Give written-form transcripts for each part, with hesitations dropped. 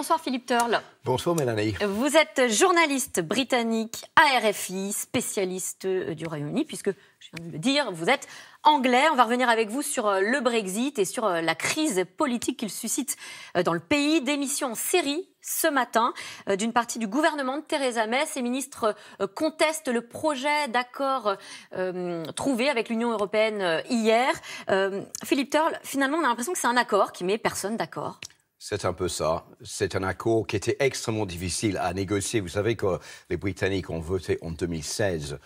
Bonsoir Philippe Turle. Bonsoir Mélanie. Vous êtes journaliste britannique à RFI, spécialiste du Royaume-Uni, puisque, je viens de le dire, vous êtes anglais. On va revenir avec vous sur le Brexit et sur la crise politique qu'il suscite dans le pays. Démission en série ce matin d'une partie du gouvernement de Theresa May. Ces ministres contestent le projet d'accord trouvé avec l'Union européenne hier. Philippe Turle, finalement, on a l'impression que c'est un accord qui met personne d'accord. C'est un peu ça. C'est un accord qui était extrêmement difficile à négocier. Vous savez que les Britanniques ont voté en 2016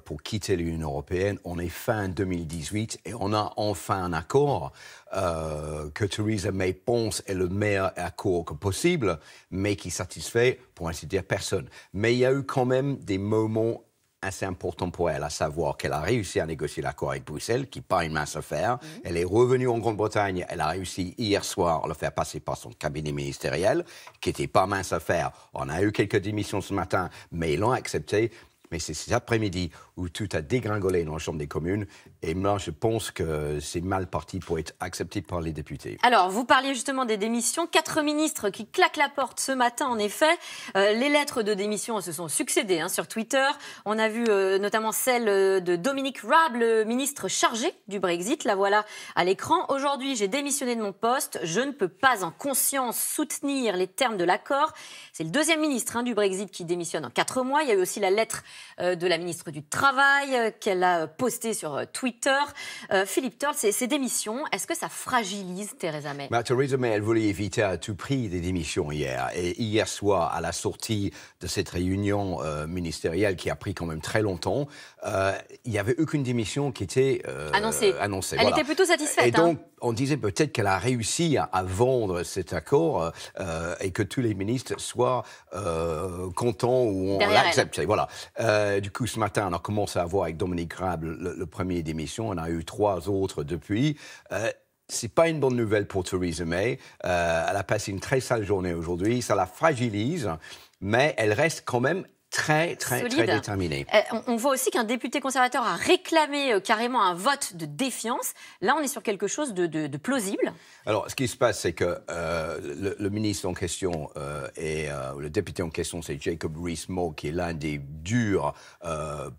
pour quitter l'Union européenne. On est fin 2018 et on a enfin un accord que Theresa May pense est le meilleur accord que possible, mais qui satisfait, pour ainsi dire, personne. Mais il y a eu quand même des moments assez important pour elle, à savoir qu'elle a réussi à négocier l'accord avec Bruxelles, qui n'est pas une mince affaire. Elle est revenue en Grande-Bretagne, elle a réussi hier soir à le faire passer par son cabinet ministériel, qui n'était pas mince affaire. On a eu quelques démissions ce matin, mais ils l'ont accepté. Mais c'est cet après-midi où tout a dégringolé dans la Chambre des communes. Et moi, je pense que c'est mal parti pour être accepté par les députés. Alors, vous parliez justement des démissions. 4 ministres qui claquent la porte ce matin, en effet. Les lettres de démission se sont succédées sur Twitter. On a vu notamment celle de Dominic Raab, le ministre chargé du Brexit. La voilà à l'écran. Aujourd'hui, j'ai démissionné de mon poste. Je ne peux pas en conscience soutenir les termes de l'accord. C'est le deuxième ministre du Brexit qui démissionne en 4 mois. Il y a eu aussi la lettre de la ministre du Travail qu'elle a postée sur Twitter. Philippe Turle, ces démissions, est-ce que ça fragilise Theresa May? Theresa May, elle voulait éviter à tout prix des démissions hier. Et hier soir, à la sortie de cette réunion ministérielle qui a pris quand même très longtemps, il n'y avait aucune démission qui était annoncée. Elle était plutôt satisfaite. Et donc, on disait peut-être qu'elle a réussi à vendre cet accord et que tous les ministres soient contents ou on l'accepte. Voilà. Du coup, ce matin, on a commencé à voir avec Dominic Raab le premier démission. On a eu 3 autres depuis. C'est pas une bonne nouvelle pour Theresa May. Elle a passé une très sale journée aujourd'hui. Ça la fragilise, mais elle reste quand même très déterminée. On voit aussi qu'un député conservateur a réclamé carrément un vote de défiance. Là, on est sur quelque chose de plausible. Alors, ce qui se passe, c'est que le ministre en question le député en question, c'est Jacob Rees-Mogg, qui est l'un des durs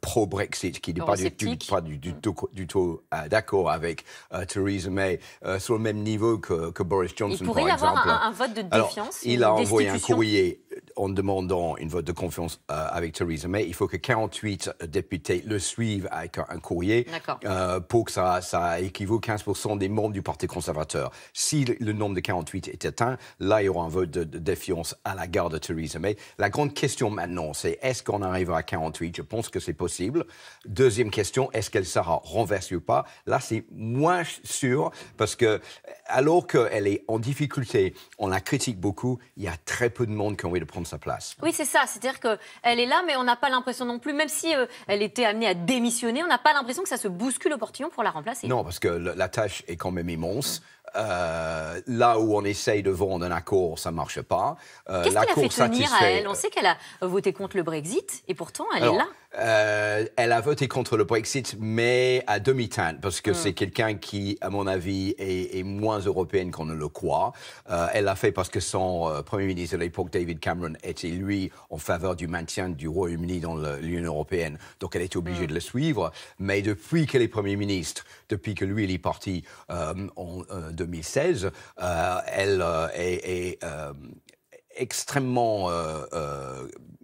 pro-Brexit, qui n'est pas du tout d'accord avec Theresa May sur le même niveau que Boris Johnson, Il pourrait y avoir un vote de défiance. Alors, il a envoyé un courrier en demandant une vote de confiance avec Theresa May. Il faut que 48 députés le suivent avec un courrier pour que ça équivaut 15% des membres du Parti conservateur. Si le nombre de 48 est atteint, là, il y aura un vote de défiance à la garde de Theresa May. La grande question maintenant, c'est est-ce qu'on arrivera à 48? Je pense que c'est possible. Deuxième question, est-ce qu'elle sera renversée ou pas? Là, c'est moins sûr parce que alors qu'elle est en difficulté, on la critique beaucoup, il y a très peu de monde qui ont envie de prendre sa place. Oui, c'est ça. C'est-à-dire qu'elle est là, mais on n'a pas l'impression non plus, même si elle était amenée à démissionner, on n'a pas l'impression que ça se bouscule au portillon pour la remplacer. Non, parce que la tâche est quand même immense. Là où on essaye de vendre un accord, ça ne marche pas. Qu'est-ce qu'elle a fait tenir à elle? On sait qu'elle a voté contre le Brexit et pourtant elle est là. Elle a voté contre le Brexit, mais à demi-teinte, parce que c'est quelqu'un qui, à mon avis, est moins européenne qu'on ne le croit. Elle l'a fait parce que son Premier ministre de l'époque, David Cameron, était, lui, en faveur du maintien du Royaume-Uni dans l'Union européenne. Donc elle était obligée de le suivre. Mais depuis qu'elle est Premier ministre, depuis que lui, il est parti en 2016, elle est extrêmement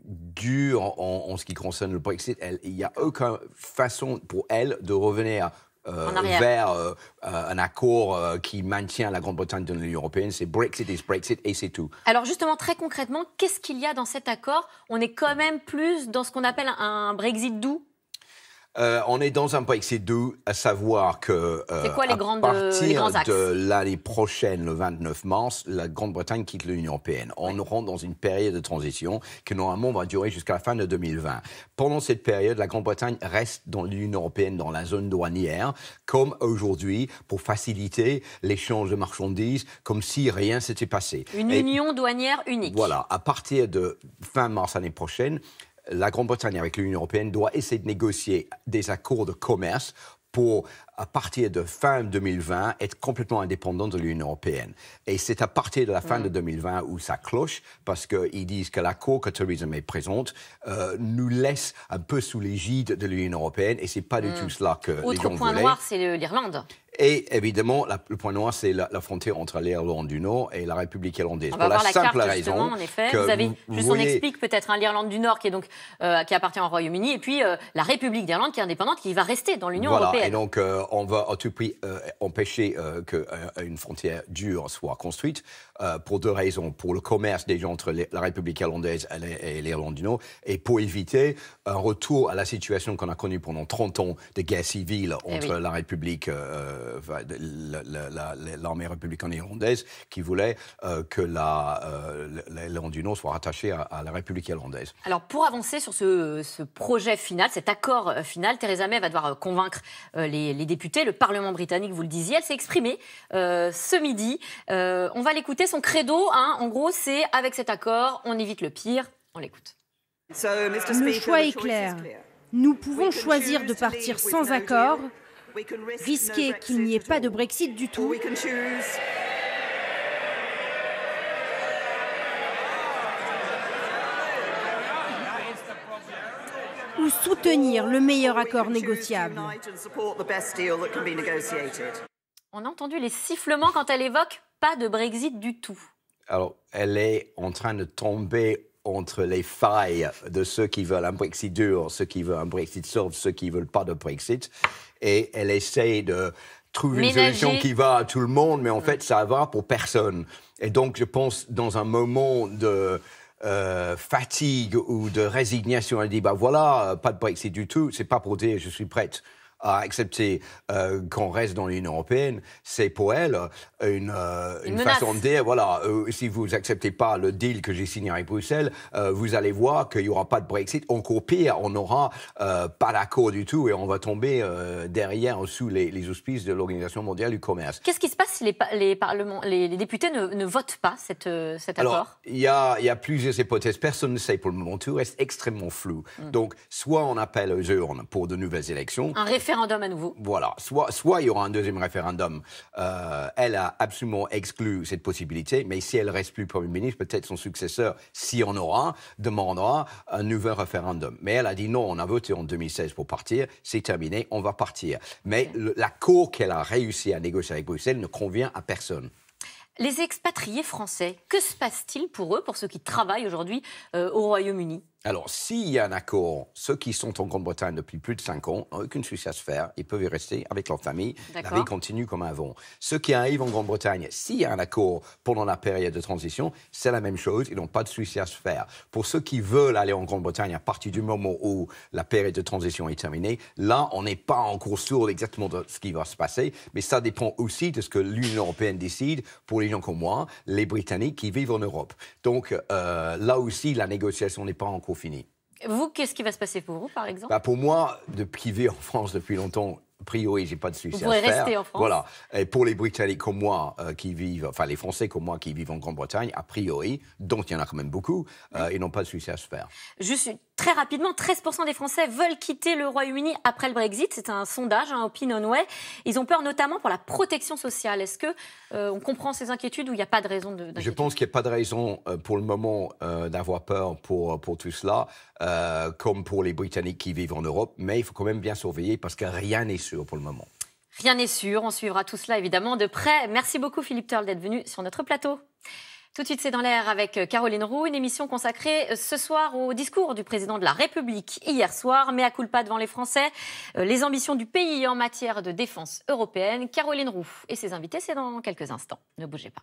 dur en ce qui concerne le Brexit. Il n'y a aucune façon pour elle de revenir vers un accord qui maintient la Grande-Bretagne dans l'Union européenne. C'est Brexit is Brexit et c'est tout. Alors justement, très concrètement, qu'est-ce qu'il y a dans cet accord? On est quand même plus dans ce qu'on appelle un Brexit doux? On est dans un Brexit doux, à savoir que c'est quoi les grands axes de l'année prochaine, le 29 mars, la Grande-Bretagne quitte l'Union européenne. On rentre dans une période de transition qui normalement va durer jusqu'à la fin de 2020. Pendant cette période, la Grande-Bretagne reste dans l'Union européenne, dans la zone douanière, comme aujourd'hui, pour faciliter l'échange de marchandises, comme si rien s'était passé. Une union douanière unique. Voilà, à partir de fin mars l'année prochaine, la Grande-Bretagne avec l'Union européenne doit essayer de négocier des accords de commerce pour, à partir de fin 2020, être complètement indépendant de l'Union européenne. Et c'est à partir de la fin de 2020 où ça cloche, parce qu'ils disent que l'accord que Theresa May présente nous laisse un peu sous l'égide de l'Union européenne, et c'est pas du tout cela que les gens voulaient. Autre point noir, c'est l'Irlande. Et évidemment, le point noir, c'est la frontière entre l'Irlande du Nord et la République irlandaise. On va voir la carte, raison en effet. Vous avez, juste on explique peut-être, l'Irlande du Nord qui est donc qui appartient au Royaume-Uni, et puis la République d'Irlande qui est indépendante, qui va rester dans l'Union européenne. Et donc on va à tout prix empêcher qu'une frontière dure soit construite pour deux raisons. Pour le commerce des gens entre la République irlandaise et l'Irlande du Nord, et pour éviter un retour à la situation qu'on a connue pendant 30 ans de guerre civile entre la République l'armée républicaine irlandaise qui voulait que l'Irlande du Nord soit rattachée à la République irlandaise. Alors, pour avancer sur ce projet final, cet accord final, Theresa May va devoir convaincre les députés, le Parlement britannique, vous le disiez. Elle s'est exprimée ce midi. On va l'écouter. Son credo, en gros, c'est « avec cet accord, on évite le pire ». On l'écoute. Le choix est clair. Nous pouvons choisir de partir sans accord, risquer qu'il n'y ait pas de Brexit du tout, ou soutenir le meilleur accord négociable. On a entendu les sifflements quand elle évoque pas de Brexit du tout. Alors, elle est en train de tomber entre les failles de ceux qui veulent un Brexit dur, ceux qui veulent un Brexit soft, ceux qui ne veulent pas de Brexit. Et elle essaie de trouver une solution qui va à tout le monde, mais en fait, ça va pour personne. Et donc, je pense, dans un moment de fatigue ou de résignation, elle dit, bah voilà, pas de Brexit du tout, c'est pas pour dire je suis prête à accepter qu'on reste dans l'Union européenne, c'est pour elle une façon de dire, voilà, si vous n'acceptez pas le deal que j'ai signé avec Bruxelles, vous allez voir qu'il n'y aura pas de Brexit. Encore pire, on n'aura pas d'accord du tout et on va tomber derrière, sous les auspices de l'Organisation mondiale du commerce. Qu'est-ce qui se passe si les députés ne votent pas cet accord? Alors, il y a plusieurs hypothèses. Personne ne sait pour le moment. Tout reste extrêmement flou. Donc, soit on appelle aux urnes pour de nouvelles élections. Un référendum à nouveau. Voilà. Soit il y aura un deuxième référendum. Elle a absolument exclu cette possibilité, mais si elle reste plus Premier ministre, peut-être son successeur, si on aura, demandera un nouveau référendum. Mais elle a dit non, on a voté en 2016 pour partir, c'est terminé, on va partir. Mais l'accord qu'elle a réussi à négocier avec Bruxelles ne convient à personne. Les expatriés français, que se passe-t-il pour eux, pour ceux qui travaillent aujourd'hui au Royaume-Uni? Alors, s'il y a un accord, ceux qui sont en Grande-Bretagne depuis plus de 5 ans n'ont aucune souci à se faire. Ils peuvent y rester avec leur famille. La vie continue comme avant. Ceux qui arrivent en Grande-Bretagne, s'il y a un accord pendant la période de transition, c'est la même chose. Ils n'ont pas de souci à se faire. Pour ceux qui veulent aller en Grande-Bretagne à partir du moment où la période de transition est terminée, là, on n'est pas encore sûr exactement de ce qui va se passer. Mais ça dépend aussi de ce que l'Union européenne décide pour les gens comme moi, les Britanniques qui vivent en Europe. Donc, là aussi, la négociation n'est pas encore fini. Vous, qu'est-ce qui va se passer pour vous, par exemple? Pour moi, qui vit en France depuis longtemps, a priori, j'ai pas de souci à se faire. Vous pourrez rester en France. Voilà. Et pour les Britanniques comme moi qui vivent, enfin les Français comme moi qui vivent en Grande-Bretagne, a priori, dont il y en a quand même beaucoup, ils n'ont pas de souci à se faire. Juste très rapidement, 13% des Français veulent quitter le Royaume-Uni après le Brexit. C'est un sondage, Opinionway. Ils ont peur notamment pour la protection sociale. Est-ce que on comprend ces inquiétudes ou il n'y a pas de raison d'inquiétude? Je pense qu'il n'y a pas de raison pour le moment d'avoir peur pour tout cela, comme pour les Britanniques qui vivent en Europe. Mais il faut quand même bien surveiller parce que rien n'est sûr pour le moment. Rien n'est sûr. On suivra tout cela évidemment de près. Merci beaucoup Philippe Turle d'être venu sur notre plateau. Tout de suite, c'est dans l'air avec Caroline Roux, une émission consacrée ce soir au discours du président de la République hier soir. Mea culpa devant les Français, les ambitions du pays en matière de défense européenne. Caroline Roux et ses invités, c'est dans quelques instants. Ne bougez pas.